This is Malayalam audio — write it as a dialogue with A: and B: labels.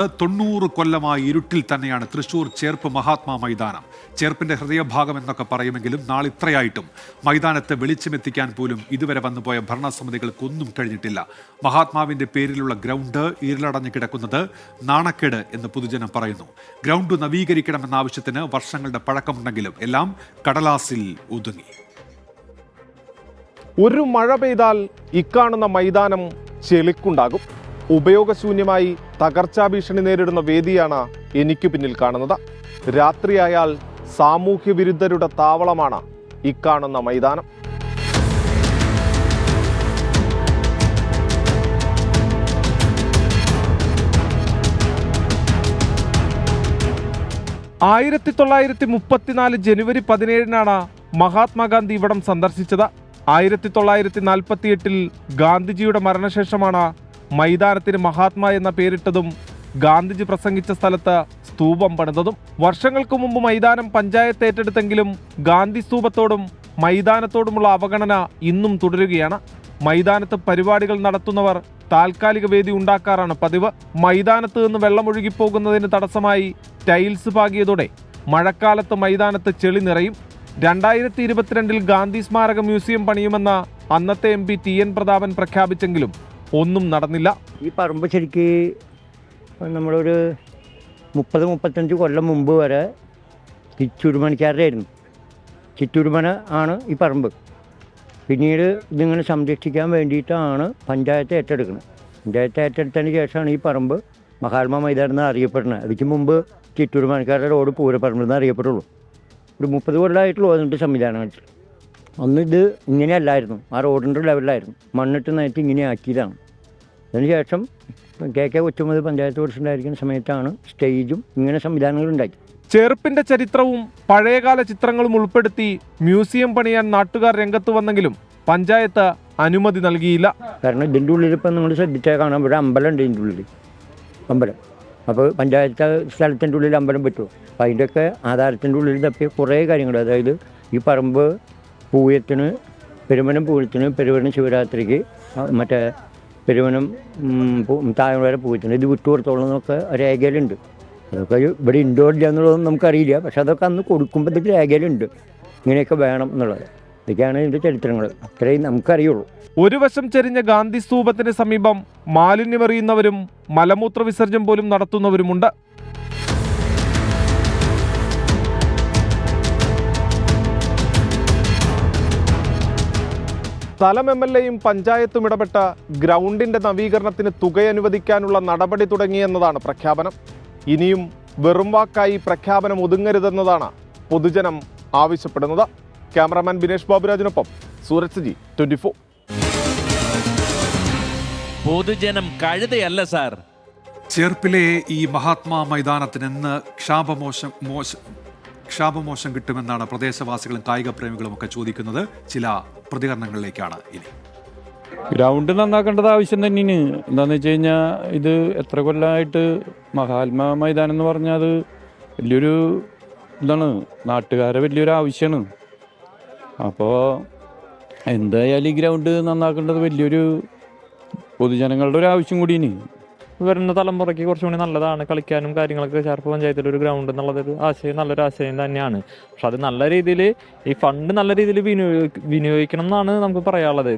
A: 90 കൊല്ലമായി ഇരുട്ടിൽ തന്നെയാണ് തൃശൂർ ചേർപ്പ് മഹാത്മാ മൈതാനം. ചേർപ്പിന്റെ ഹൃദയഭാഗം എന്നൊക്കെ പറയുമെങ്കിലും നാളിത്രയായിട്ടും മൈതാനത്ത് വെളിച്ചമെത്തിക്കാൻ പോലും ഇതുവരെ വന്നുപോയ ഭരണസമിതികൾക്കൊന്നും കഴിഞ്ഞിട്ടില്ല. മഹാത്മാവിന്റെ പേരിലുള്ള ഗ്രൗണ്ട് ഇരുളടഞ്ഞു കിടക്കുന്നത് നാണക്കേട് എന്ന് പൊതുജനം പറയുന്നു. ഗ്രൗണ്ട് നവീകരിക്കണമെന്ന ആവശ്യത്തിന് വർഷങ്ങളുടെ പഴക്കമുണ്ടെങ്കിലും എല്ലാം കടലാസിൽ ഒതുങ്ങി.
B: ഒരു മഴ പെയ്താൽ ഇക്കാണുന്ന മൈതാനം ചെളിക്കുണ്ടാകും. ഉപയോഗശൂന്യമായി തകർച്ചാ ഭീഷണി നേരിടുന്ന വേദിയാണ് എനിക്ക് പിന്നിൽ കാണുന്നത്. രാത്രിയായാൽ സാമൂഹ്യ വിരുദ്ധരുടെ താവളമാണ് ഇക്കാണുന്ന മൈതാനം. ആയിരത്തി 1934 ജനുവരി 17 മഹാത്മാഗാന്ധി ഇവിടം സന്ദർശിച്ചത്. 1948 ഗാന്ധിജിയുടെ മരണശേഷമാണ് മൈതാനത്തിന് മഹാത്മാ എന്ന പേരിട്ടതും ഗാന്ധിജി പ്രസംഗിച്ച സ്ഥലത്ത് സ്തൂപം പണിതതും. വർഷങ്ങൾക്ക് മുമ്പ് മൈതാനം പഞ്ചായത്ത് ഏറ്റെടുത്തെങ്കിലും ഗാന്ധി സ്തൂപത്തോടും മൈതാനത്തോടുമുള്ള അവഗണന ഇന്നും തുടരുകയാണ്. മൈതാനത്ത് പരിപാടികൾ നടത്തുന്നവർ താൽക്കാലിക വേദി ഉണ്ടാക്കാറാണ് പതിവ്. മൈതാനത്ത് നിന്ന് വെള്ളമൊഴുകിപ്പോകുന്നതിന് തടസ്സമായി ടൈൽസ് പാകിയതോടെ മഴക്കാലത്ത് മൈതാനത്ത് ചെളി നിറയും. 2022 ഗാന്ധി സ്മാരക മ്യൂസിയം പണിയുമെന്ന അന്നത്തെ MP TN പ്രതാപൻ പ്രഖ്യാപിച്ചെങ്കിലും ഒന്നും നടന്നില്ല.
C: ഈ പറമ്പ് ശരിക്ക് നമ്മളൊരു 30-35 കൊല്ലം മുമ്പ് വരെ ചിറ്റൂരുമനക്കാരുടെ ആയിരുന്നു. ചിറ്റൂരുമന ആണ് ഈ പറമ്പ്. പിന്നീട് ഇതിങ്ങനെ സംരക്ഷിക്കാൻ വേണ്ടിയിട്ടാണ് പഞ്ചായത്ത് ഏറ്റെടുക്കുന്നത്. പഞ്ചായത്ത് ഏറ്റെടുത്തതിന് ശേഷമാണ് ഈ പറമ്പ് മഹാത്മാ മൈതാനം എന്ന് അറിയപ്പെടുന്നത്. അതിക്ക് മുമ്പ് ചിറ്റൂരുമനക്കാരുടെ റോഡ് പൂരപ്പറമ്പ് എന്ന് അറിയപ്പെടുള്ളൂ. ഒരു 30 കൊല്ലമായിട്ടുള്ളൂ അതിൻ്റെ സംവിധാനം വെച്ച്. അന്ന് ഇത് ഇങ്ങനെയല്ലായിരുന്നു, ആ റോഡിൻ്റെ ലെവലിലായിരുന്നു. മണ്ണിട്ട് നനച്ച് ഇങ്ങനെ ആക്കിയതാണ്. അതിനുശേഷം KK കൊച്ചുമതി പഞ്ചായത്ത് പ്രസിഡൻ്റായിരിക്കുന്ന സമയത്താണ് സ്റ്റേജും ഇങ്ങനെ സംവിധാനങ്ങൾ ഉണ്ടാക്കി.
B: ചേർപ്പിന്റെ ചരിത്രവും പഴയകാല ചിത്രങ്ങളും ഉൾപ്പെടുത്തി മ്യൂസിയം പണിയാൻ നാട്ടുകാർ രംഗത്ത് വന്നെങ്കിലും പഞ്ചായത്ത് അനുമതി നൽകിയില്ല.
C: കാരണം ഇതിൻ്റെ ഉള്ളിൽ ഇപ്പം നിങ്ങൾ ശ്രദ്ധിച്ചാൽ കാണാം, ഇവിടെ അമ്പലമുണ്ട്. ഇതിൻ്റെ ഉള്ളിൽ അമ്പലം. അപ്പോൾ പഞ്ചായത്ത് സ്ഥലത്തിൻ്റെ ഉള്ളിൽ അമ്പലം പറ്റുമോ? അപ്പോൾ അതിൻ്റെയൊക്കെ ആധാരത്തിൻ്റെ ഉള്ളിൽ തപ്പിയ കുറേ കാര്യങ്ങൾ, അതായത് ഈ പറമ്പ് പൂയത്തിന്, പെരുവനം പൂയത്തിന്, പെരുവനം ശിവരാത്രിക്ക്, മറ്റേ പെരുവനം താഴ്വര പൂയത്തിന് ഇത് വിട്ടുകൊടുത്തോളം എന്നൊക്കെ രേഖയിലുണ്ട്. അതൊക്കെ ഇവിടെ ഉണ്ടോ ഇല്ല എന്നുള്ളതൊന്നും നമുക്കറിയില്ല. പക്ഷെ അതൊക്കെ അന്ന് കൊടുക്കുമ്പോൾ ഇതൊക്കെ രേഖയിലുണ്ട്, ഇങ്ങനെയൊക്കെ വേണം എന്നുള്ളത്. ഇതൊക്കെയാണ് ഇതിൻ്റെ ചരിത്രങ്ങൾ, അത്രയും നമുക്കറിയുള്ളൂ.
B: ഒരു വശം ചെരിഞ്ഞ ഗാന്ധി സ്തൂപത്തിന് സമീപം മാലിന്യമെറിയുന്നവരും മലമൂത്ര വിസർജനം പോലും നടത്തുന്നവരുമുണ്ട്. സ്ഥലം MLAയും പഞ്ചായത്തും ഇടപെട്ട ഗ്രൗണ്ടിന്റെ നവീകരണത്തിന് തുക അനുവദിക്കാനുള്ള നടപടി തുടങ്ങിയെന്നതാണ് പ്രഖ്യാപനം. ഇനിയും വെറും വാക്കായി പ്രഖ്യാപനം ഒതുങ്ങരുതെന്നതാണ് പൊതുജനം ആവശ്യപ്പെടുന്നത്. ക്യാമറാമാൻ ബിനേഷ് ബാബുരാജിനൊപ്പം സൂരജ് ജി, 24.
D: പൊതുജനം കഴുതയല്ല സാർ.
A: ചേർപ്പിലെ ഈ മഹാത്മാ മൈതാനത്തിന് എന്ന് ക്ഷാമമോശം കിട്ടുമെന്നാണ് പ്രദേശവാസികളും കായിക പ്രേമികളും ഒക്കെ ചോദിക്കുന്നത്. ചില പ്രതികരണങ്ങളിലേക്കാണ് ഇനി.
E: ഗ്രൗണ്ട് നന്നാക്കേണ്ടത് ആവശ്യം തന്നെയാണ്. എന്താണെന്ന് വെച്ച് കഴിഞ്ഞാൽ ഇത് എത്ര കൊല്ലമായിട്ട് മഹാത്മാ മൈതാനം എന്ന് പറഞ്ഞാൽ അത് വലിയൊരു ഇതാണ്, നാട്ടുകാരെ വലിയൊരു ആവശ്യമാണ്. അപ്പോൾ എന്തായാലും ഈ ഗ്രൗണ്ട് നന്നാക്കേണ്ടത് വലിയൊരു പൊതുജനങ്ങളുടെ ഒരു ആവശ്യം കൂടിയാണ്.
F: വരുന്ന തലമുറയ്ക്ക് കുറച്ചുകൂടി നല്ലതാണ്, കളിക്കാനും കാര്യങ്ങളൊക്കെ. ചേർപ്പ് പഞ്ചായത്തിൽ ഒരു ഗ്രൗണ്ട് എന്നുള്ളതൊരു ആശയം, നല്ലൊരു ആശയം തന്നെയാണ്. പക്ഷെ അത് നല്ല രീതിയിൽ ഈ ഫണ്ട് നല്ല രീതിയിൽ വിനിയോഗിക്കണം എന്നാണ് നമുക്ക് പറയാനുള്ളത്.